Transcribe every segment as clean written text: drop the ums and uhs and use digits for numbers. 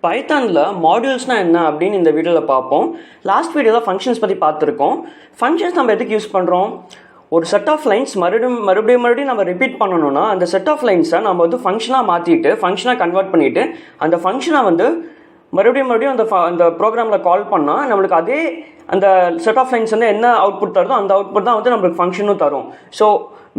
பைத்தானில் மாடியூல்ஸ்னால் என்ன அப்படின்னு இந்த வீடியோவில் பார்ப்போம். லாஸ்ட் வீடியோவில் ஃபங்க்ஷன்ஸ் பற்றி பார்த்துருக்கோம். ஃபங்க்ஷன்ஸ் நம்ம எதுக்கு யூஸ் பண்ணுறோம்? ஒரு செட் ஆஃப் லைன்ஸ் மறுபடியும் நம்ம ரிப்பீட் பண்ணணும்னா அந்த செட் ஆஃப் லைன்ஸை நம்ம வந்து ஃபங்க்ஷனாக மாற்றிட்டு ஃபங்க்ஷனாக கன்வெர்ட் பண்ணிவிட்டு அந்த ஃபங்க்ஷனை வந்து மறுபடியும் அந்த ப்ரோக்ராமில் கால் பண்ணால் நம்மளுக்கு அதே அந்த செட் ஆஃப் லைன்ஸ் வந்து என்ன அவுட்புட் தருதோ அந்த அவுட்புட் தான் வந்து நம்மளுக்கு ஃபங்க்ஷனும் தரும். ஸோ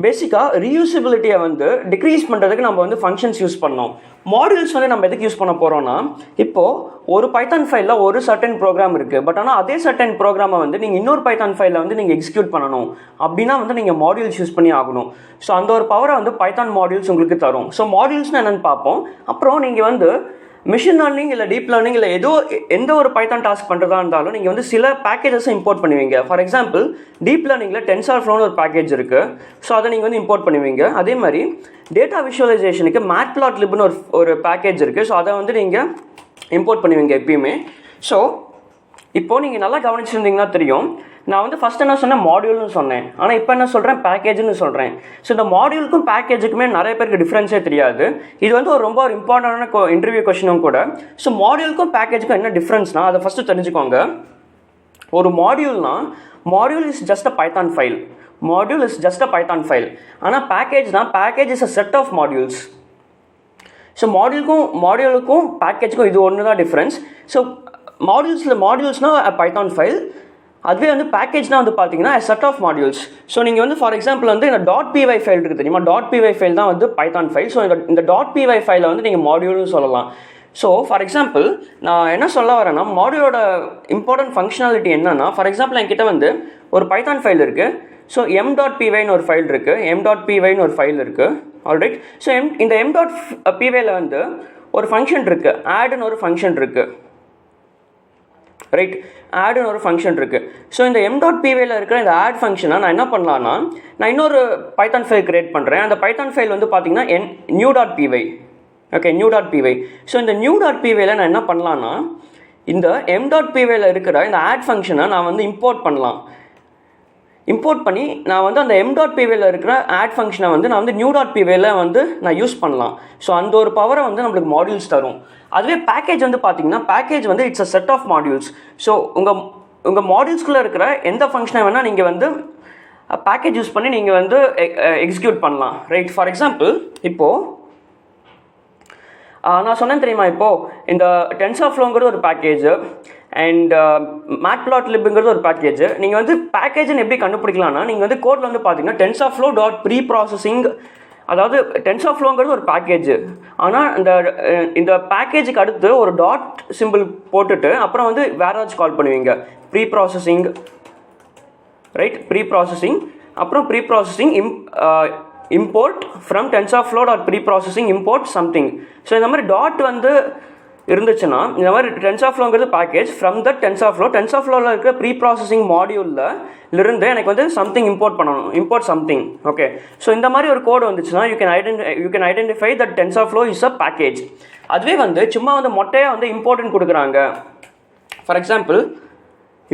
பேசிக்காக ரீயூசபிலிட்டியை வந்து டிக்ரீஸ் பண்ணுறதுக்கு நம்ம வந்து ஃபங்க்ஷன்ஸ் யூஸ் பண்ணோம். மாடியூல்ஸ் வந்து நம்ம எதுக்கு யூஸ் பண்ண போகிறோம்னா, இப்போது ஒரு பைத்தான் ஃபைலில் ஒரு சர்டன் ப்ரோக்ராம் இருக்குது. பட் ஆனால் அதே சர்டன் ப்ரோக்ராமை வந்து நீங்கள் இன்னொரு பைத்தான் ஃபைலில் வந்து நீங்கள் எக்ஸிக்யூட் பண்ணணும் அப்படின்னா வந்து நீங்கள் மாடியூல்ஸ் யூஸ் பண்ணி ஆகணும். ஸோ அந்த ஒரு பவரை வந்து பைத்தான் மாடியூல்ஸ் உங்களுக்கு தரும். ஸோ மாடியூல்ஸ்னால் என்னென்னு பார்ப்போம். அப்புறம் நீங்கள் வந்து மிஷின் லேர்னிங் இல்லை டீப் லேர்னிங் இல்லை எந்த ஒரு பைத்தான் டாஸ்க் பண்ணுறதா இருந்தாலும் நீங்கள் வந்து சில பேக்கேஜஸை இம்போர்ட் பண்ணுவீங்க. ஃபார் எக்ஸாம்பிள் டீப் லேர்னிங்கில் டென்சார்ஃப்ளோன்னு ஒரு பேக்கேஜ் இருக்குது. ஸோ அதை நீங்கள் வந்து இம்போர்ட் பண்ணுவீங்க. அதே மாதிரி டேட்டா விஷுவலைசேஷனுக்கு மேட்ப்ளாட்லிப்னு ஒரு பேக்கேஜ் இருக்குது. ஸோ அதை வந்து நீங்கள் இம்போர்ட் பண்ணுவீங்க எப்பயுமே. ஸோ இப்போது நீங்கள் நல்லா கவனிச்சிருந்தீங்கன்னா தெரியும், நான் வந்து ஃபஸ்ட் என்ன சொன்னேன், மாடியூல்னு சொன்னேன். ஆனால் இப்போ என்ன சொல்கிறேன், பேக்கேஜ்னு சொல்கிறேன். ஸோ இந்த மாடியூலுக்கும் பேக்கேஜுக்குமே நிறைய பேருக்கு டிஃப்ரென்ஸே தெரியாது. இது வந்து ரொம்ப இம்பார்ட்டண்டான இன்டர்வியூ கொஸ்டினும் கூட. ஸோ மாடியூலுக்கும் பேக்கேஜுக்கும் என்ன டிஃப்ரென்ஸ்னால் அதை ஃபஸ்ட்டு தெரிஞ்சுக்கோங்க. ஒரு module is just a Python file. ஆனால் package is a set of modules. So மாடியூலுக்கும் பேக்கேஜுக்கும் இது ஒன்று தான் டிஃப்ரென்ஸ். ஸோ மாடியூல்ஸ்னால் பைத்தான் ஃபைல், அதுவே வந்து பேக்கேஜ்னால் வந்து பார்த்தீங்கன்னா செட் ஆஃப் மாடியூல்ஸ். ஸோ நீங்கள் வந்து ஃபார் எக்ஸாம்பிள் வந்து இந்த .py ஃபைல் இருக்குது தெரியுமா, .py ஃபைல் தான் வந்து பைத்தான் ஃபைல். ஸோ இந்த .py ஃபைலை வந்து நீங்கள் மாடியூல்னு சொல்லலாம். ஸோ ஃபார் எக்ஸாம்பிள் நான் என்ன சொல்ல வரேன்னா, மாடியூலோட இம்பார்ட்டன்ட் ஃபங்க்ஷனாலிட்டி என்னன்னா, ஃபார் எக்ஸாம்பிள் என்கிட்ட வந்து ஒரு பைத்தான் ஃபைல் இருக்குது. ஸோ m.pyன்னு ஒரு ஃபைல் இருக்குது. ஆல்ரைட். ஸோ இந்த m.pyல வந்து ஒரு ஃபங்க்ஷன் இருக்குது, ஆட்னு ஒரு ஃபங்க்ஷன் இருக்குது. ரைட், ஆட்னு ஒரு ஃபங்க்ஷன் இருக்குது. ஸோ இந்த m.pyல இருக்கிற இந்த ஆட் ஃபங்க்ஷனை நான் என்ன பண்ணலான்னா, நான் இன்னொரு பைத்தான் ஃபைல் கிரியேட் பண்ணுறேன். அந்த பைத்தான் ஃபைல் வந்து பார்த்தீங்கன்னா new.py. Okay, new.py. ஸோ இந்த new.pyல நான் என்ன பண்ணலான்னா, இந்த m.pyல இருக்கிற இந்த ஆட் ஃபங்க்ஷனை நான் வந்து இம்போர்ட் பண்ணி நான் வந்து அந்த m.pyல இருக்கிற ஆட் ஃபங்க்ஷனை வந்து நான் வந்து new.pyல வந்து நான் யூஸ் பண்ணலாம். ஸோ அந்த ஒரு பவரை வந்து நம்மளுக்கு மாடியூல்ஸ் தரும். அதுவே பேக்கேஜ் வந்து பார்த்தீங்கன்னா, பேக்கேஜ் வந்து it's a set of modules. So உங்கள் மாடியூல்ஸ்குள்ளே இருக்கிற எந்த ஃபங்க்ஷனை வேணால் நீங்கள் வந்து பேக்கேஜ் யூஸ் பண்ணி நீங்கள் வந்து எக்ஸிக்யூட் பண்ணலாம். ரைட். ஃபார் எக்ஸாம்பிள் இப்போது நான் சொன்னேன் தெரியுமா, இப்போது இந்த டென்சார்ஃப்ளோங்கிறது ஒரு பேக்கேஜ் அண்ட் மேட்ப்ளாட்லிப்ங்கிறது ஒரு பேக்கேஜ். நீங்கள் வந்து பேக்கேஜ்னு எப்படி கண்டுபிடிக்கலாம்னா, நீங்கள் வந்து கோடில் வந்து பார்த்தீங்கன்னா TensorFlow.preprocessing, அதாவது டென்சார்ஃப்ளோங்கிறது ஒரு பேக்கேஜ். ஆனால் இந்த பேக்கேஜுக்கு அடுத்து ஒரு டாட் சிம்பிள் போட்டுட்டு அப்புறம் வந்து வேற ஏதாச்சும் கால் பண்ணுவீங்க, ப்ரீப்ராசஸிங். ரைட், ப்ரீப்ராசஸிங். அப்புறம் ப்ரீப்ராசஸிங் import from TensorFlow.preprocessing import something. So இந்த மாதிரி டாட் வந்து இருந்துச்சுன்னா, இந்த மாதிரி டென்சார்ஃப்ளோங்கிறது பேக்கேஜ் ஃப்ரம் த டென்சார்ஃப்ளோவில் இருக்கிற ப்ரீப்ராசஸிங் மாடியூலில் இருந்து எனக்கு வந்து something import something. Okay. So இந்த மாதிரி ஒரு கோடு வந்துச்சுன்னா you can identify that TensorFlow is a package. அதுவே வந்து சும்மா வந்து மொட்டையாக வந்து இம்போர்ட்னு கொடுக்குறாங்க. ஃபார் எக்ஸாம்பிள்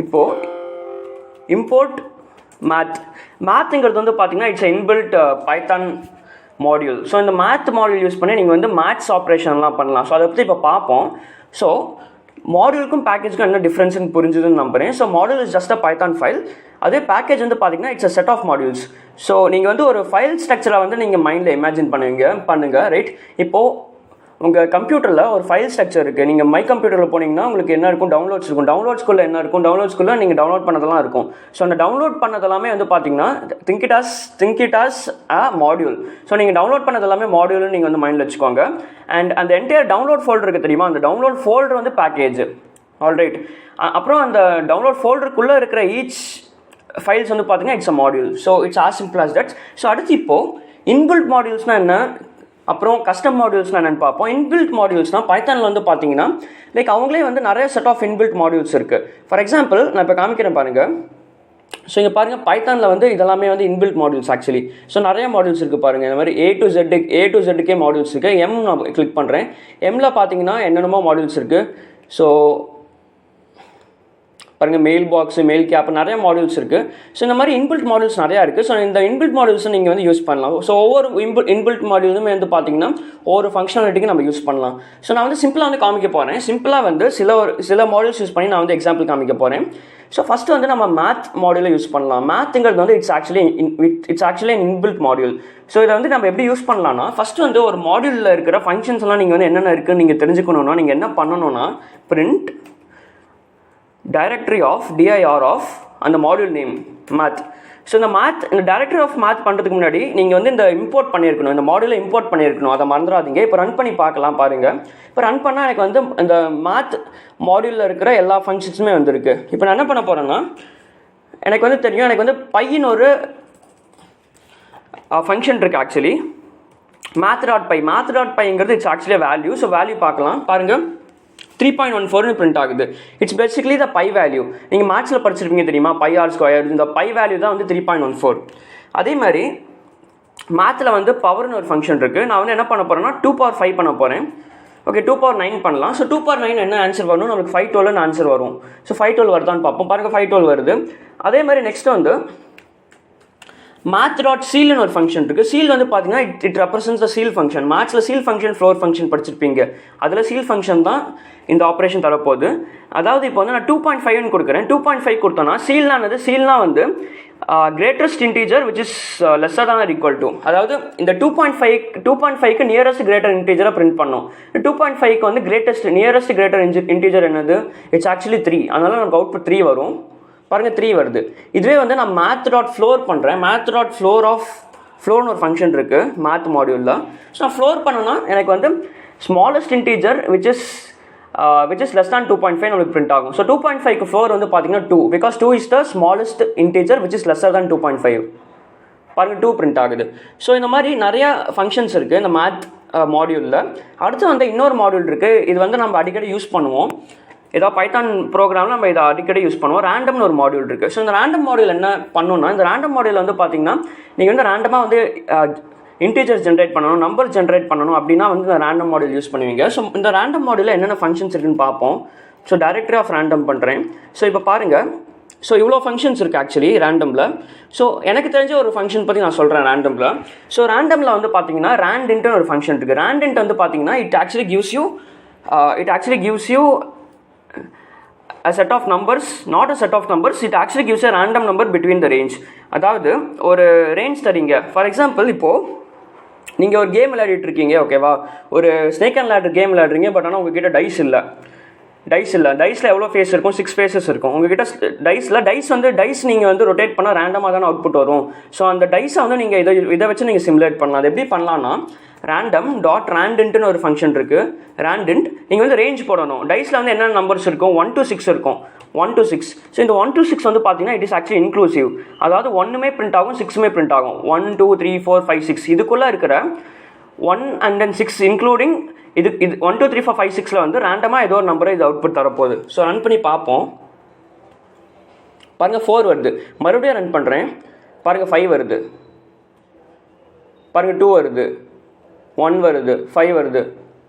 இப்போது இம்போர்ட் மேத்ங்கிறது வந்து பார்த்தீங்கன்னா it's inbuilt Python module. So இந்த மேத் மாடியூல் யூஸ் பண்ணி நீங்கள் வந்து மேத்ஸ் ஆப்ரேஷன்லாம் பண்ணலாம். ஸோ அதை பற்றி இப்போ பார்ப்போம். ஸோ மாடியூலுக்கும் பேக்கேஜுக்கும் என்ன டிஃப்ரென்ஸ்னு புரிஞ்சுதுன்னு நம்புறேன். So module is just a Python file. அதே பேக்கேஜ் வந்து பார்த்தீங்கன்னா it's a set of modules. So நீங்கள் வந்து ஒரு ஃபைல் ஸ்ட்ரக்சரை வந்து நீங்கள் மைண்டில் இமேஜின் பண்ணுங்கள். ரைட். இப்போது உங்கள் கம்ப்யூட்டரில் ஒரு ஃபைல் ஸ்ட்ரக்சர் இருக்குது. நீங்கள் மை கம்ப்யூட்டரில் போனீங்கன்னா உங்களுக்கு என்ன இருக்கும், டவுன்லோட்ஸ் இருக்கும். டவுன்லோட்ஸ்குள்ளே என்ன இருக்கும், டவுன்லோட்ஸ்குள்ளே நீங்கள் டவுன்லோட் பண்ணதெல்லாம் இருக்கும். ஸோ அந்த டவுன்லோட் பண்ணதெல்லாமே வந்து பார்த்தீங்கன்னா think it as a module. So நீங்கள் டவுன்லோட் பண்ணதெல்லாமே மாடியூல்னு நீங்கள் வந்து மைண்டில் வச்சுக்கோங்க. அண்ட் அந்த என்டையர் டவுன்லோட் ஃபோல்டர் இருக்குது தெரியுமா, அந்த டவுன்லோட் ஃபோல்டர் வந்து பேக்கேஜ். ஆல்ரைட். அப்புறம் அந்த டவுன்லோட் ஃபோல்டருக்குள்ளே இருக்கிற ஈச் ஃபைல்ஸ் வந்து பார்த்தீங்கன்னா it's a module. So it's as simple as that. So அடுத்து இப்போது இன்பில்ட் மாடியூல்ஸ்னால் என்ன, அப்புறம் கஸ்டம் மாடியூல்ஸ்னால் என்னென்னு பார்ப்போம். இன்பில்ட் மாடியூல்ஸ்னால் பைத்தானில் வந்து பார்த்தீங்கன்னா லைக் அவங்களே வந்து நிறைய செட் ஆஃப் இன்பில்ட் மாடியூல்ஸ் இருக்குது. ஃபார் எக்ஸாம்பிள் நான் இப்போ காமிக்கிறேன் பாருங்கள். ஸோ இங்கே பாருங்கள், பைத்தானில் வந்து இதெல்லாமே வந்து இன்பில்ட் மாடியூல்ஸ் ஆக்சுவலி. ஸோ நிறைய மாடியூல்ஸ் இருக்குது பாருங்கள். இந்த மாதிரி A to Zக்கே மாடியூல்ஸ் இருக்குது. எம் நான் கிளிக் பண்ணுறேன். எம்மில் பார்த்தீங்கன்னா என்னென்னமோ மாடியூல்ஸ் இருக்குது. ஸோ பாருங்கள் மெயில் பாக்ஸு, மெயில் கேப், நிறைய மாடியூல்ஸ் இருக்குது. ஸோ இந்த மாதிரி இன்பில்ட் மாடியூல்ஸ் நிறையா இருக்குது. ஸோ இந்த இன்பில்ட் மாடியூல்ஸை நீங்கள் வந்து யூஸ் பண்ணலாம். ஸோ ஒவ்வொரு இன்பில்ட் மாடியூலுமே வந்து பார்த்தீங்கன்னா ஒவ்வொரு ஃபங்க்ஷனாலிட்டிக்கு நம்ம யூஸ் பண்ணலாம். ஸோ நான் வந்து சிம்பிளாக வந்து காமிக்க போகிறேன். சிம்பிளாக வந்து சில மாடியூல்ஸ் யூஸ் பண்ணி நான் வந்து எக்ஸாம்பிள் காமிக்க போகிறேன். ஸோ ஃபஸ்ட்டு வந்து நம்ம மேத் மாடியூலை யூஸ் பண்ணலாம். மேத்துங்கிறது வந்து it's actually inbuilt module. So இதை வந்து நம்ம எப்படி யூஸ் பண்ணலாம்னா, ஃபஸ்ட்டு வந்து ஒரு மாடியூலில் இருக்கிற ஃபங்க்ஷன்ஸ்லாம் நீங்கள் வந்து என்னென்ன இருக்குன்னு நீங்கள் தெரிஞ்சுக்கணுன்னா நீங்கள் என்ன பண்ணணும்னா, print directory of dir of அந்த மாடியூல் நேம் மேத். ஸோ இந்த டைரக்டரி ஆஃப் மேத் பண்ணுறதுக்கு முன்னாடி நீங்கள் வந்து இந்த இம்போர்ட் பண்ணியிருக்கணும், இந்த மாடியூலை இம்போர்ட் பண்ணியிருக்கணும். அதை மறந்துடாதீங்க. இப்போ ரன் பண்ணி பார்க்கலாம் பாருங்கள். இப்போ ரன் பண்ணால் எனக்கு வந்து இந்த மேத் மாடியூலில் இருக்கிற எல்லா ஃபங்க்ஷன்ஸுமே வந்துருக்கு. இப்போ நான் என்ன பண்ண போகிறேன்னா, எனக்கு வந்து தெரியும், எனக்கு வந்து பையன் ஒரு ஃபங்க்ஷன் இருக்குது actually, math.py it's actually value. So value பார்க்கலாம் பாருங்கள். 3.14 பிரிண்ட் ஆகுது. It's basically the pi value. நீங்கள் மேத்ஸில் படிச்சிருப்பீங்க தெரியுமா, πr². இந்த பை வேல்யூ தான் வந்து 3.14. அதே மாதிரி மேத்தில் வந்து பவர்னு ஒரு ஃபங்க்ஷன் இருக்குது. நான் வந்து என்ன பண்ண போகிறேன்னா 2^5 பண்ண போகிறேன். ஓகே, 2^9 பண்ணலாம். ஸோ 2^9 என்ன ஆன்சர் வரணும், நமக்கு 512 ஆன்சர் வரும். ஸோ 512 வருதான்னு பார்ப்போம். பாருங்கள் 512 வருது. அதே மாதிரி நெக்ஸ்ட் வந்து math.seal ஒரு ஃபங்க்ஷன் இருக்குது. சீல் வந்து பார்த்தீங்கன்னா it represents the ceil function. மேத்ஸில் சீல் ஃபங்க்ஷன், ஃப்ளோர் ஃபங்க்ஷன் படிச்சிருப்பீங்க. அதில் சீல் ஃபங்க்ஷன் தான் இந்த ஆப்ரேஷன் தரப்போகுது. அதாவது இப்போ வந்து நான் 2.5 கொடுக்குறேன். 2.5 கொடுத்தோன்னா சீல்னா வந்து greatest integer which is lesser தான் ஈக்குவல் டு, அதாவது இந்த 2.5க்கு நியரஸ்ட் கிரேட்டர் இன்டீஜரை பிரிண்ட் பண்ணோம். 2.5க்கு வந்து நியரஸ்ட் கிரேட்டர் இன்டீஜர் என்னது, இட்ஸ் ஆக்சுவலி 3. அதனால நமக்கு அவுட்புட் 3 வரும். பாருங்கள் 3 வருது. இதுவே வந்து நான் math.floor பண்ணுறேன். math.floorனு ஒரு ஃபங்க்ஷன் இருக்குது மேத் மாடியூலில். ஸோ நான் ஃப்ளோர் பண்ணோன்னா எனக்கு வந்து smallest integer which is less than 2.5 நம்மளுக்கு பிரிண்ட் ஆகும். ஸோ 2.5க்கு ஃப்ளோர் வந்து பார்த்தீங்கன்னா 2, because 2 is the smallest integer which is lesser தேன் 2.5. பாருங்கள் 2 பிரிண்ட் ஆகுது. ஸோ இந்த மாதிரி நிறையா ஃபங்க்ஷன்ஸ் இருக்குது இந்த மேத் மாடியூலில். அடுத்து வந்து இன்னொரு மாடியூல் இருக்குது. இது வந்து நம்ம அடிக்கடி யூஸ் பண்ணுவோம். ஏதோ பைத்தான் ப்ரோக்ராமில் நம்ம இதை அடிக்கடி யூஸ் பண்ணுவோம். ரேண்டம்னு ஒரு மாடியூல் இருக்குது. ஸோ இந்த ரேண்டம் மாடியூல் என்ன பண்ணணும்னா, இந்த ரேண்டம் மாடியூல் வந்து பார்த்தீங்கன்னா நீங்கள் வந்து ரேண்டமாக வந்து இன்டீஜர்ஸ் ஜென்ரேட் பண்ணணும், நம்பர் ஜென்ரேட் பண்ணணும் அப்படின்னா வந்து இந்த ரேண்டம் மாடியூல் யூஸ் பண்ணுவீங்க. ஸோ இந்த ரேண்டம் மாடியூலில் என்னென்ன ஃபங்க்ஷன்ஸ் இருக்குன்னு பார்ப்போம். ஸோ டைரக்டரி ஆஃப் ரேண்டம் பண்ணுறேன். ஸோ இப்போ பாருங்கள், ஸோ இவ்வளோ ஃபங்க்ஷன்ஸ் இருக்குது ஆக்சுவலி ரேண்டமில். ஸோ எனக்கு தெரிஞ்ச ஒரு ஃபங்க்ஷன் பற்றி நான் சொல்கிறேன் ரேண்டமில். ஸோ ரேண்டமில் வந்து பார்த்தீங்கன்னா ரேண்டின்ட்னு ஒரு ஃபங்க்ஷன் இருக்குது. ரேண்டின்ட் வந்து பார்த்தீங்கன்னா it actually gives you a set of numbers, not a set of numbers, it actually gives a random number between the range. அதாவது ஒரு ரேஞ்ச் தரீங்க. ஃபார் எக்ஸாம்பிள் இப்போது நீங்கள் ஒரு கேம் விளையாடிட்டு இருக்கீங்க, ஓகேவா, ஒரு ஸ்னேக் அண்ட் லேடர் கேம் விளையாடுறீங்க. பட் ஆனால் உங்ககிட்ட டைஸ் இல்லை. டைஸில் எவ்வளோ ஃபேஸ் இருக்கும், 6 ஃபேஸஸ் இருக்கும் உங்ககிட்ட. டைஸ் நீங்கள் வந்து ரொட்டேட் பண்ணால் ரேண்டமாக தானே அவுட்புட் வரும். ஸோ அந்த டைஸை வந்து நீங்கள் இதை வச்சு நீங்கள் சிமுலேட் பண்ணலாம். அது எப்படி பண்ணலான்னா, random.randint ஒரு ஃபங்க்ஷன் இருக்குது. randint நீங்கள் வந்து ரேஞ்ச் போடணும். டைஸில் வந்து என்னென்ன நம்பர்ஸ் இருக்கும், 1 to 6 இருக்கும். 1 to 6. ஸோ இந்த 1 to 6 வந்து பார்த்தீங்கன்னா இட் இஸ் ஆக்சுவலி இன்க்ளூசிவ். அதாவது 1மே பிரிண்ட் ஆகும், 6மே பிரிண்ட் ஆகும். 1 2 3 4 5 6 இதுக்குள்ளே இருக்கிற 1 and then 6 இன்க்ளூடிங் இது 1 2 3 4 5 6ல் வந்து ரேண்டமாக ஏதோ ஒரு நம்பரை இது அவுட்புட் தரப்போகுது. ஸோ ரன் பண்ணி பார்ப்போம். பாருங்கள் 4 வருது. மறுபடியும் ரன் பண்ணுறேன். பாருங்கள் 5 வருது. பாருங்கள் 2 வருது, 1 வருது, 5 வருது,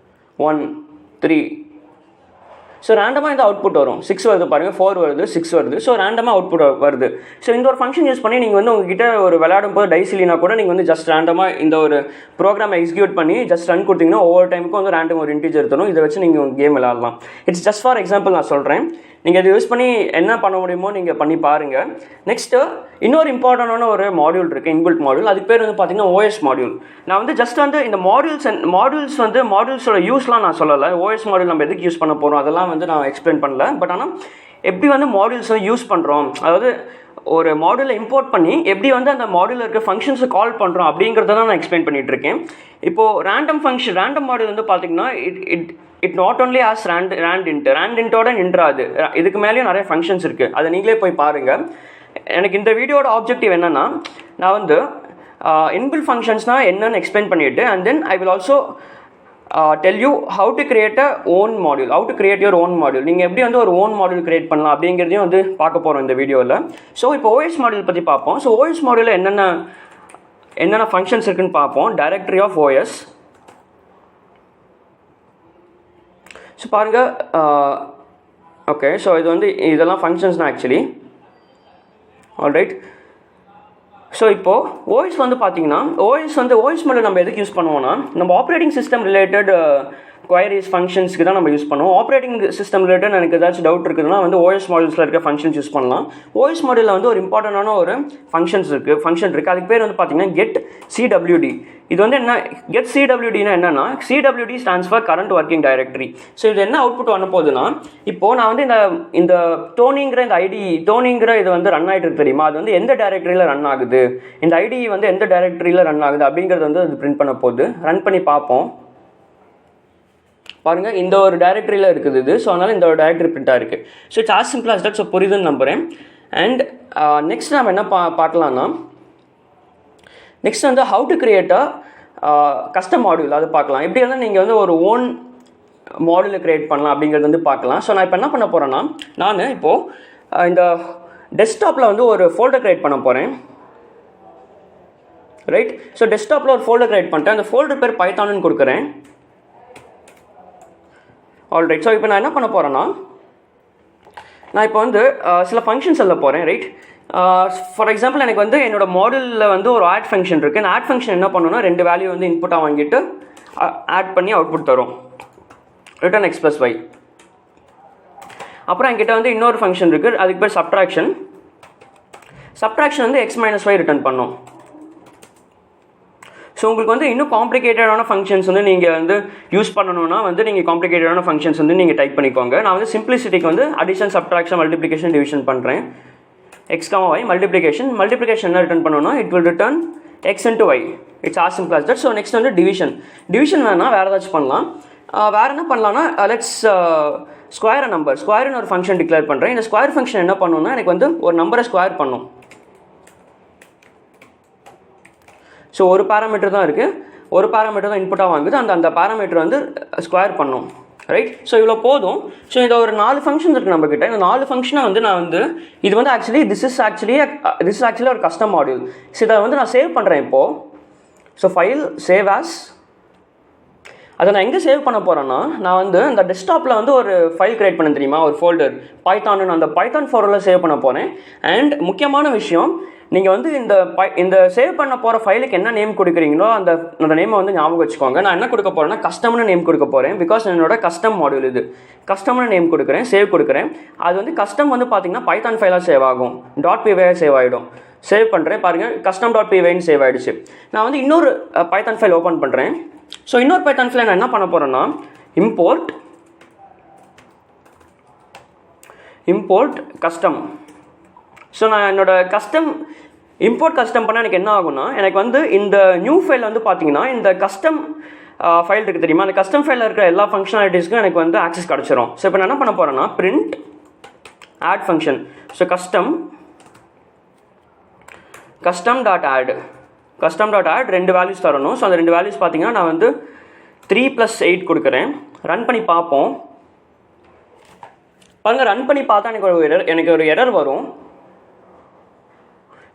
1 3. ஸோ ரேண்டமாக இந்த அவுட்புட் வரும். 6 வருது பாருங்கள், 4 வருது, 6 வருது. ஸோ ரேண்டமாக அவுட்புட் வருது. ஸோ இந்த ஒரு ஃபங்க்ஷன் யூஸ் பண்ணி நீங்கள் வந்து உங்ககிட்ட ஒரு விளையாடும் போது டைஸ் இல்லைனா கூட நீங்கள் வந்து ஜஸ்ட் ரேண்டமாக இந்த ஒரு ப்ரோக்ராமை எக்ஸிக்யூட் பண்ணி ஜஸ்ட் ரன் கொடுத்தீங்கன்னா ஒவ்வொரு டைமுக்கும் வந்து ரேண்டம் ஒரு இன்டீஜர் தரும். இதை வச்சு நீங்கள் கேம் விளையாடலாம். இட்ஸ் ஜஸ்ட் ஃபார் எக்ஸாம்பிள் நான் சொல்கிறேன். நீங்கள் இதை யூஸ் பண்ணி என்ன பண்ண முடியுமோ நீங்கள் பண்ணி பாருங்கள். நெக்ஸ்ட்டு இன்னொரு இம்பார்ட்டண்டான ஒரு மாடியூல் இருக்குது, இன்பில்ட் மாடியூல். அதுக்கு பேர் வந்து பார்த்தீங்கன்னா OS மாடியூல். நான் வந்து ஜஸ்ட் வந்து இந்த மாடியூல்ஸோட யூஸ்லாம் நான் சொல்லலை. OS மாடியூல் நம்ம எதுக்கு யூஸ் பண்ண போகிறோம் அதெல்லாம் வந்து நான் எக்ஸ்பிளைன் பண்ணல. பட் ஆனால் எப்படி வந்து மாடியூல்ஸை யூஸ் பண்ணுறோம், அதாவது ஒரு மாடியூலை இம்போர்ட் பண்ணி எப்படி வந்து அந்த மாடியூலில் இருக்க ஃபங்க்ஷன்ஸை கால் பண்ணுறோம் அப்படிங்கிறத தான் நான் எக்ஸ்பிளைன் பண்ணிகிட்டு இருக்கேன். இப்போது ரேண்டம் மாடியூல் வந்து பார்த்தீங்கன்னா இட் நாட் ஒன்லி ஆஸ் ரேண்டின்ட்டோட நின்றாது. இதுக்கு மேலேயும் நிறைய ஃபங்க்ஷன்ஸ் இருக்குது. அதை நீங்களே போய் பாருங்கள். எனக்கு இந்த வீடியோட ஆப்ஜெக்டிவ் என்னென்னா, நான் வந்து இன்பில்ட் ஃபங்க்ஷன்ஸ்னால் என்னென்னு எக்ஸ்பிளைன் பண்ணிவிட்டு and then I will also tell you how to create a own module, how to create your own module. நீங்கள் எப்படி வந்து ஒரு ஓன் மாடியூல் கிரியேட் பண்ணலாம் அப்படிங்கிறதையும் வந்து பார்க்க போகிறோம் இந்த வீடியோவில். ஸோ இப்போ OS மாடியூல் பற்றி பார்ப்போம். ஸோ OS மாடியூலில் என்னென்ன ஃபங்க்ஷன்ஸ் இருக்குன்னு பார்ப்போம். Directory of OS. ஸோ பாருங்கள், ஓகே, ஸோ இது வந்து இதெல்லாம் ஃபங்க்ஷன்ஸ் தான் ஆக்சுவலி. ஆல்ரைட், ஸோ இப்போது ஓஎஸ் வந்து பார்த்தீங்கன்னா ஓஎஸ் மோடில் நம்ம எதுக்கு யூஸ் பண்ணுவோம்னா, நம்ம ஆப்ரேட்டிங் சிஸ்டம் ரிலேட்டட் queries ஃபங்க்ஷன்ஸ்க்கு தான் நம்ம யூஸ் பண்ணுவோம். ஆப்ரேட்டிங் சிஸ்டம் ரிலேட்டட் எனக்கு ஏதாச்சும் டவுட் இருக்குதுன்னா வந்து ஓஎஸ் மாடல்ஸில் இருக்க ஃபங்க்ஷன்ஸ் யூஸ் பண்ணலாம். ஓஎஸ் மாடலில் வந்து ஒரு இம்பார்ட்டண்டான ஒரு ஃபங்க்ஷன் இருக்குது. அதுக்கு பேர் வந்து பார்த்தீங்கன்னா கெட் சிடபிள்யூடி. இது வந்து என்ன, கெட் சிடபிள்யூடினா என்னன்னா, CWD stands for current working directory. So இது என்ன அவுட்புட் பண்ண போகுதுன்னா, இப்போது நான் வந்து இந்த டோனிங்கிற இந்த ஐடி டோனிங்கிற இது வந்து ரன் ஆகிட்டு இருக்கு தெரியுமா, அது வந்து எந்த டைரக்டரியில் ரன் ஆகுது, இந்த ஐடி வந்து எந்த டைரக்டரியில் ரன் ஆகுது அப்படிங்கிறது வந்து அது பிரிண்ட் பண்ண போகுது. ரன் பண்ணி பார்ப்போம். பாருங்கள், இந்த ஒரு டைரக்டரியில் இருக்குது இது. ஸோ அதனால் இந்த ஒரு டைரக்டரி பிரிண்டாக இருக்குது. So it's as simple as that. So புரியுதுன்னு நம்புகிறேன். அண்ட் நெக்ஸ்ட் நம்ம என்ன பார்க்கலாம்னா, நெக்ஸ்ட் வந்து how to create a custom module, அது பார்க்கலாம். எப்படி வந்து நீங்கள் வந்து ஒரு ஓன் மாடியூலை க்ரியேட் பண்ணலாம் அப்படிங்கிறது வந்து பார்க்கலாம். ஸோ நான் இப்போ என்ன பண்ண போகிறேன்னா, நான் இப்போது இந்த டெஸ்க்டாப்பில் வந்து ஒரு ஃபோல்டர் க்ரியேட் பண்ண போகிறேன். ரைட், ஸோ டெஸ்க்டாப்பில் ஒரு ஃபோல்டர் க்ரியேட் பண்ணிட்டேன். அந்த ஃபோல்டர் பேர் பைத்தான்னு கொடுக்குறேன். ஆல்ரைட், ஸோ இப்போ நான் என்ன பண்ண போகிறேன்னா, நான் இப்போ வந்து சில ஃபங்க்ஷன்ஸ் எழுத போகிறேன். ரைட், ஃபார் எக்ஸாம்பிள் எனக்கு வந்து என்னோடய மாடலில் வந்து ஒரு ஆட் ஃபங்க்ஷன் இருக்குது. அந்த ஆட் ஃபங்க்ஷன் என்ன பண்ணணும்னா, 2 வேல்யூ வந்து இன்புட்டாக வாங்கிட்டு ஆட் பண்ணி அவுட்புட் தரும், ரிட்டர்ன் x + y. அப்புறம் என்கிட்ட வந்து இன்னொரு ஃபங்க்ஷன் இருக்குது, அதுக்கு பேர் சப்ட்ராக்ஷன் வந்து x - y ரிட்டர்ன் பண்ணும். ஸோ உங்களுக்கு வந்து இன்னும் காம்ப்ளிகேட்டடான ஃபங்க்ஷன்ஸ் வந்து நீங்கள் வந்து யூஸ் பண்ணணும்னா வந்து நீங்கள் காம்ப்ளிகேட்டடான ஃபங்க்ஷன்ஸ் வந்து நீங்கள் டைப் பண்ணிக்கோங்க. நான் வந்து சிம்பிளிசிட்டிக்கு வந்து அடிஷன், சப்ட்ராக்ஷன், மல்டிப்ளிகேஷன், டிவிஷன் பண்ணுறேன். x, y மல்டிப்ளிகேஷன் என்ன ரிட்டர்ன் பண்ணணும்னா, it will return x × y. It's as simple as that. So next வந்து டிவிஷன் வேணால் வேறு ஏதாச்சும் பண்ணலாம். வேறு என்ன பண்ணலாம்னா, லெட்ஸ் ஸ்கொயர்னு ஒரு ஃபங்க்ஷன் டிக்ளேர் பண்ணுறேன். இந்த ஸ்கொயர் ஃபங்க்ஷன் என்ன பண்ணணும்னா, எனக்கு வந்து ஒரு நம்பரை ஸ்கொயர் பண்ணும். ஸோ ஒரு பேராமீட்டர் தான் இருக்குது, ஒரு பேராமீட்டர் தான் இன்புட்டாக வாங்குது. அந்த பேராமீட்டர் வந்து ஸ்கொயர் பண்ணும். ரைட், ஸோ இவ்வளோ போதும். ஸோ இதை ஒரு 4 ஃபங்க்ஷன் இருக்குது நம்மக்கிட்ட. இந்த 4 ஃபங்க்ஷனை வந்து நான் வந்து இது வந்து ஆக்சுவலி திஸ் இஸ் ஆக்சுவலி ஒரு கஸ்டம் மாடியூல். ஸோ இதை வந்து நான் சேவ் பண்ணுறேன் இப்போது. So file save as. அதை நான் எங்கே சேவ் பண்ண போகிறேன்னா, நான் வந்து இந்த டெஸ்க்டாப்பில் வந்து ஒரு ஃபைல் க்ரியேட் பண்ண தெரியுமா, ஒரு ஃபோல்டர் பைத்தான்னு, அந்த பைத்தான் ஃபோல்டரில் சேவ் பண்ண போகிறேன். அண்ட் முக்கியமான விஷயம், நீங்கள் வந்து இந்த சேவ் பண்ண போகிற ஃபைலுக்கு என்ன நேம் கொடுக்குறீங்களோ அந்த நேமை வந்து ஞாபகம் வச்சுக்கோங்க. நான் என்ன கொடுக்க போகிறேன்னா, கஸ்டம்னு நேம் கொடுக்க போகிறேன். பிகாஸ் என்னோட கஸ்டம் மாடியூல் இது. கஸ்டம்னு நேம் கொடுக்குறேன், சேவ் கொடுக்குறேன். அது வந்து கஸ்டம் வந்து பார்த்தீங்கன்னா பைத்தான் ஃபைலாக சேவ் ஆகும், .py சேவ் ஆகிடும். சேவ் பண்ணுறேன், பாருங்கள் custom.pyன்னு சேவ் ஆகிடுச்சு. நான் வந்து இன்னொரு பைத்தான் ஃபைல் ஓப்பன் பண்ணுறேன். ஸோ இன்னொரு பைத்தான் ஃபைல் நான் என்ன பண்ண போகிறேன்னா, இம்போர்ட் கஸ்டம். ஸோ நான் என்னோட இம்போர்ட் கஸ்டம் பண்ணால் எனக்கு என்ன ஆகும்னா, எனக்கு வந்து இந்த நியூ ஃபைல் வந்து பார்த்தீங்கன்னா இந்த கஸ்டம் ஃபைல் இருக்குது தெரியுமா, அந்த கஸ்டம் ஃபைலில் இருக்கிற எல்லா ஃபங்க்ஷனாலிட்டிஸ்க்கும் எனக்கு வந்து ஆக்சஸ் கிடச்சிரும். ஸோ இப்போ நான் என்ன பண்ண போகிறேன்னா, print add function. So custom.add 2 values தரணும். ஸோ அந்த 2 வேல்யூஸ் பார்த்தீங்கன்னா நான் வந்து 3 + 8 கொடுக்குறேன். ரன் பண்ணி பார்ப்போம். பாருங்கள், ரன் பண்ணி பார்த்தா எனக்கு ஒரு எரர் வரும்.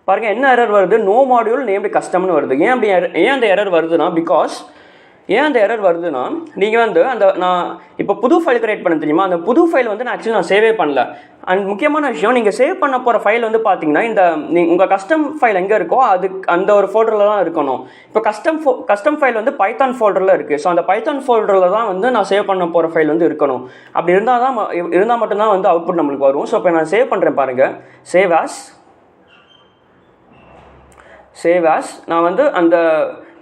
பாருங்கள், என்ன எரர் வருது, நோ மாடியூல் நேம்டு கஸ்டம்னு வருது. ஏன் அந்த எரர் வருதுன்னா, நீங்கள் வந்து நான் இப்போ புது ஃபைல் கிரியேட் பண்ண தெரியுமா, அந்த புது ஃபைல் வந்து நான் ஆக்சுவலி சேவே பண்ணல. அண்ட் முக்கியமான விஷயம், நீங்கள் சேவ் பண்ண போகிற ஃபைல் வந்து பார்த்தீங்கன்னா உங்கள் கஸ்டம் ஃபைல் எங்கே இருக்கோ அந்த ஒரு ஃபோல்டரில் தான் இருக்கணும். இப்போ கஸ்டம் ஃபைல் வந்து பைத்தான் ஃபோல்டரில் இருக்குது. ஸோ அந்த பைத்தான் ஃபோல்டரில் தான் வந்து நான் சேவ் பண்ண போகிற ஃபைல் வந்து இருக்கணும். அப்படி இருந்தால் மட்டும்தான் வந்து அவுட்புட் நம்மளுக்கு வரும். ஸோ இப்போ நான் சேவ் பண்ணுறேன் பாருங்கள், சேவ் ஆஸ் நான் வந்து அந்த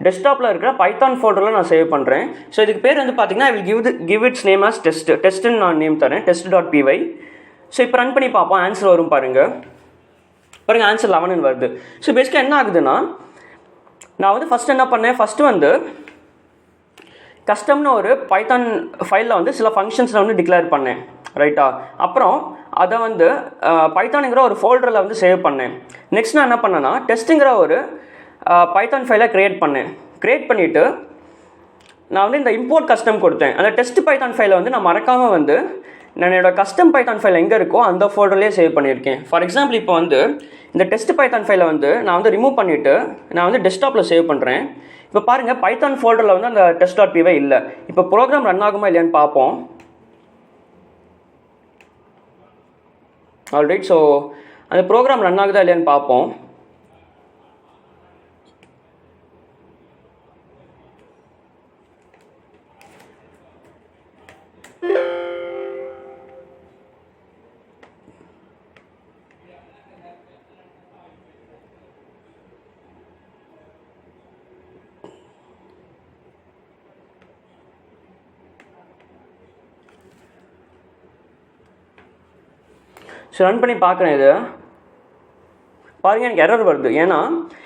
டெஸ்க்டாப்பில் இருக்கிற பைத்தான் ஃபோல்டரில் நான் சேவ் பண்ணுறேன். ஸோ இதுக்கு பேர் வந்து பார்த்தீங்கன்னா I will give its name as டெஸ்ட்டுன்னு நான் நேம் தரேன், test.py. ஸோ இப்போ ரன் பண்ணி பார்ப்போம், ஆன்சர் வரும் பாருங்கள் ஆன்சர் 11 வருது. ஸோ பேசிக்காக என்ன ஆகுதுன்னா, நான் வந்து ஃபஸ்ட்டு என்ன பண்ணேன், ஃபஸ்ட்டு வந்து கஸ்டம்னு ஒரு பைத்தான் ஃபைலில் வந்து சில ஃபங்க்ஷன்ஸை வந்து டிக்ளேர் பண்ணேன். ரைட்டா, அப்புறம் அதை வந்து பைத்தானுங்கிற ஒரு ஃபோல்டரில் வந்து சேவ் பண்ணேன். நெக்ஸ்ட் நான் என்ன பண்ணேன்னா, டெஸ்ட்டுங்கிற ஒரு பைத்தான் ஃபைலை க்ரியேட் பண்ணிவிட்டு நான் வந்து இந்த இம்போர்ட் கஸ்டம் கொடுத்தேன். அந்த டெஸ்ட் பைத்தான் ஃபைலை வந்து நான் மறக்காமல் வந்து நான் என்னோட கஸ்டம் பைத்தான் ஃபைல் எங்கே இருக்கோ அந்த ஃபோல்டர்லேயே சேவ் பண்ணியிருக்கேன். ஃபார் எக்ஸாம்பிள் இப்போ வந்து இந்த டெஸ்ட் பைத்தான் ஃபைலை வந்து நான் வந்து ரிமூவ் பண்ணிவிட்டு நான் வந்து டெஸ்க்டாப்பில் சேவ் பண்ணுறேன். இப்போ பாருங்கள், பைத்தான் ஃபோல்டரில் வந்து அந்த test.py இல்லை. இப்போ ப்ரோக்ராம் ரன் ஆகுமா இல்லையான்னு பார்ப்போம். ஆல்ரைட். ஸோ அந்த ப்ரோக்ராம் ரன் ஆகுதா இல்லையான்னு பார்ப்போம். ஸோ ரன் பண்ணி பார்க்குறேன். இது பாருங்கள், எனக்கு எரர் வருது. ஏன்னா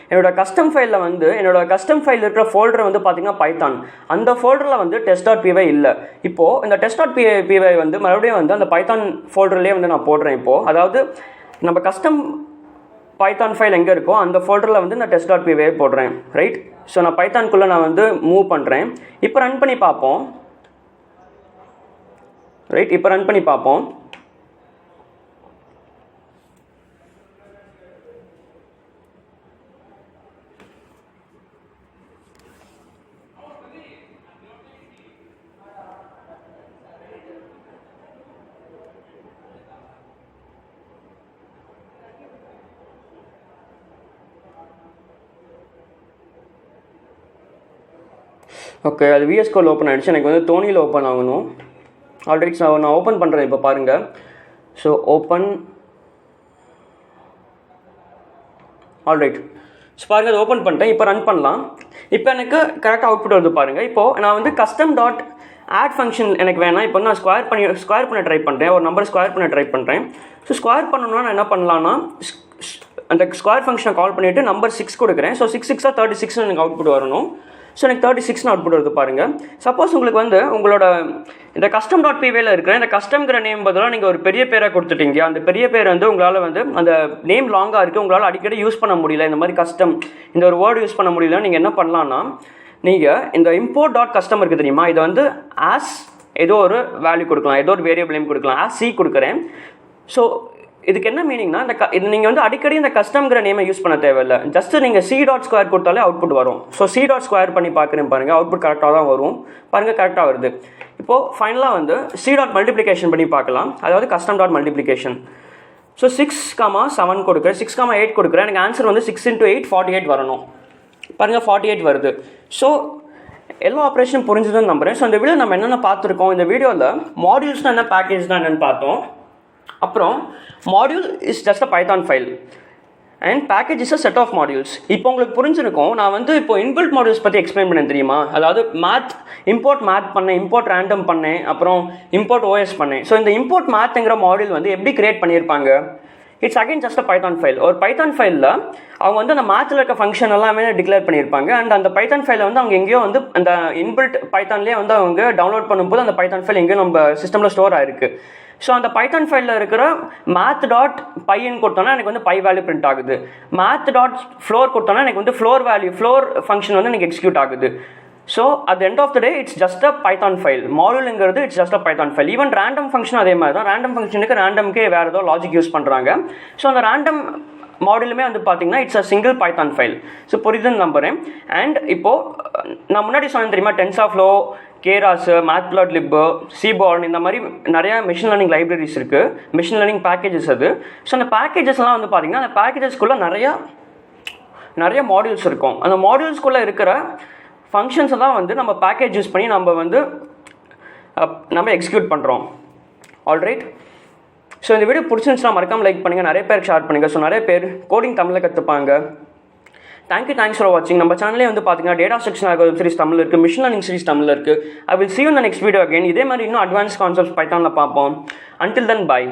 என்னோடய கஸ்டம் ஃபைலில் வந்து என்னோடய கஸ்டம் ஃபைல் இருக்கிற ஃபோல்டர் வந்து பார்த்திங்கன்னா பைத்தான், அந்த ஃபோல்டரில் வந்து test.py இல்லை. இப்போது இந்த test.py வந்து மறுபடியும் வந்து அந்த பைத்தான் ஃபோல்டர்லேயே வந்து நான் போடுறேன். இப்போது அதாவது நம்ம கஸ்டம் பைத்தான் ஃபைல் எங்கே இருக்கோ அந்த ஃபோல்டரில் வந்து நான் test.py போடுறேன். ரைட். ஸோ நான் பைத்தான்குள்ளே நான் வந்து மூவ் பண்ணுறேன். இப்போ ரன் பண்ணி பார்ப்போம். ரைட், இப்போ ரன் பண்ணி பார்ப்போம். ஓகே, அது VS Code ஓப்பன் ஆகிடுச்சு. எனக்கு வந்து தோனியில் ஓப்பன் ஆகணும். ஆல்ரெடி நான் ஓப்பன் பண்ணுறேன். இப்போ பாருங்கள். So open. ஆல்ரைட். ஸோ பாருங்கள், அது ஓப்பன் பண்ணிட்டேன். இப்போ ரன் பண்ணலாம். இப்போ எனக்கு கரெக்டாக அவுட்புட் வருது பாருங்கள். இப்போது நான் வந்து custom.add ஃபங்க்ஷன் எனக்கு வேணாம். இப்போ நான் ஸ்கொயர் பண்ண ட்ரை பண்ணுறேன். ஒரு நம்பர் ஸ்கொயர் பண்ண ட்ரை பண்ணுறேன். ஸோ ஸ்கொயர் பண்ணணும்னா நான் என்ன பண்ணலான்னா அந்த ஸ்கொயர் ஃபங்க்ஷனை கால் பண்ணிவிட்டு நம்பர் 6 கொடுக்குறேன். ஸோ 6 6 36 எனக்கு அவுட்புட் வரணும். ஸோ எனக்கு 36 அவுட்புட் வருது பாருங்கள். சப்போஸ் உங்களுக்கு வந்து உங்களோட இந்த custom.pyல இருக்கிற இந்த கஸ்டம்ங்கிற நேம் பதிலாக நீங்கள் ஒரு பெரிய பேராக கொடுத்துட்டீங்க. அந்த பெரிய பேர் வந்து உங்களால் வந்து அந்த நேம் லாங்காக இருக்குது, உங்களால் அடிக்கடி யூஸ் பண்ண முடியல, இந்த மாதிரி கஸ்டம் இந்த ஒரு வேர்டு யூஸ் பண்ண முடியல, நீங்கள் என்ன பண்ணலான்னா நீங்கள் இந்த import.custom இருக்குது தெரியுமா, இதை வந்து ஆஸ் ஏதோ ஒரு வேல்யூ கொடுக்கலாம், ஏதோ ஒரு வேரியபிள் நேம் கொடுக்கலாம். ஆஸ் C கொடுக்குறேன். ஸோ இதுக்கு என்ன மீனிங்னா இது நீங்கள் வந்து அடிக்கடி இந்த கஸ்டம்ங்கிற நேமை யூஸ் பண்ண தேவையில்லை. ஜஸ்ட் நீங்கள் C.square கொடுத்தாலே அவுட்புட் வரும். ஸோ C.square பண்ணி பார்க்குறேன் பாருங்கள், அவுட்புட் கரெக்டாக தான் வரும். பாருங்கள், கரெக்டாக வருது. இப்போது ஃபைனலாக வந்து C.multiplication பண்ணி பார்க்கலாம், அதாவது custom.multiplication. ஸோ 6,7 கொடுக்குறேன், 6,8 கொடுக்குறேன். எனக்கு ஆன்சர் வந்து 6 × 8 48 வரணும். பாருங்கள், 48 வருது. ஸோ எல்லா ஆப்ரேஷனும் புரிஞ்சுதுன்னு நம்புகிறேன். ஸோ இந்த வீடியோ நம்ம என்னென்ன பார்த்துருக்கோம், இந்த வீடியோவில் மாடியூல்ஸ்னால் என்ன, பேக்கேஜ்னால் என்னென்னு பார்த்தோம். அப்புறம் module is just a Python file and package is a set of modules. இப்போ உங்களுக்கு புரிஞ்சிருக்கும். நான் வந்து இப்போ இன்பில்ட் மாடியூல்ஸ் பற்றி எக்ஸ்பிளைன் பண்ணேன் தெரியுமா, அதாவது இம்போர்ட் மேத் பண்ணேன், இம்போர்ட் ரேண்டம் பண்ணேன், அப்புறம் இம்போர்ட் OS பண்ணேன். ஸோ இந்த இம்போர்ட் மேத்ங்கிற மாடியூல் வந்து எப்படி கிரியேட் பண்ணியிருப்பாங்க, it's again just a Python file. ஒரு பைத்தான் ஃபைலில் அவங்க வந்து அந்த மேத்தில் இருக்க ஃபங்க்ஷன் எல்லாமே டிக்ளேர் பண்ணியிருப்பாங்க. அண்ட் அந்த பைத்தான் ஃபைலை வந்து அவங்க எங்கேயோ வந்து அந்த இன்பில்ட் பைத்தான்லேயே வந்து அவங்க டவுன்லோட் பண்ணும்போது அந்த பைத்தான் ஃபைல் எங்கேயோ நம்ம சிஸ்டமில் ஸ்டோர் ஆயிருக்கு. ஸோ அந்த பைத்தான் ஃபைலில் இருக்கிற math.pyன்னு கொடுத்தோன்னா எனக்கு வந்து பை வேல்யூ பிரிண்ட் ஆகுது. math.floor கொடுத்தோன்னா எனக்கு வந்து ஃப்ளோர் ஃபங்க்ஷன் வந்து எனக்கு எக்ஸிக்யூட் ஆகுது. So at end of the day it's just a Python file. மாடியூலுங்கிறது it's just a Python file. Even random function அதே மாதிரி தான். ரேண்டம் ஃபங்க்ஷனுக்கு ரேண்டம்க்கே வேறு ஏதோ லாஜிக் யூஸ் பண்ணுறாங்க. ஸோ அந்த ரேண்டம் மாடியூலுமே வந்து பார்த்தீங்கன்னா it's a single Python file. So புரியுதுன்னு நம்புகிறேன். அண்ட் இப்போது நான் முன்னாடி சொன்னேன் தெரியுமா, TensorFlow, Keras, Matplotlib, Seaborn, இந்த மாதிரி நிறையா மெஷின் லேர்னிங் லைப்ரரிஸ் இருக்குது, மெஷின் லேர்னிங் பேக்கேஜஸ் அது. ஸோ அந்த பேக்கேஜஸ்லாம் வந்து பார்த்திங்கன்னா அந்த பேக்கேஜஸ்க்குள்ளே நிறைய மாடியூல்ஸ் இருக்கும். அந்த மாடியூல்ஸ்குள்ளே இருக்கிற ஃபங்க்ஷன்ஸை தான் வந்து நம்ம பேக்கேஜ் யூஸ் பண்ணி நம்ம எக்ஸிக்யூட் பண்ணுறோம். ஆல்ரைட். ஸோ இந்த வீடியோ பிடிச்சிருந்துச்சுன்னா மறக்காமல் லைக் பண்ணுங்கள், நிறைய பேருக்கு ஷேர் பண்ணுங்கள். ஸோ நிறைய பேர் கோடிங் தமிழில் கற்றுப்பாங்க. தேங்க்ஸ் ஃபார் வாட்சிங். நம்ம சேனலே வந்து பார்த்தீங்கன்னா data structure web series Tamil இருக்குது, மிஷின் லேர்னிங் சீரிஸ் தமிழ் இருக்குது. I will see you in the next video again. இதே மாதிரி இன்னும் அட்வான்ஸ் கான்செப்ட்ஸ் பைத்தானில் பார்ப்போம். Until then, bye.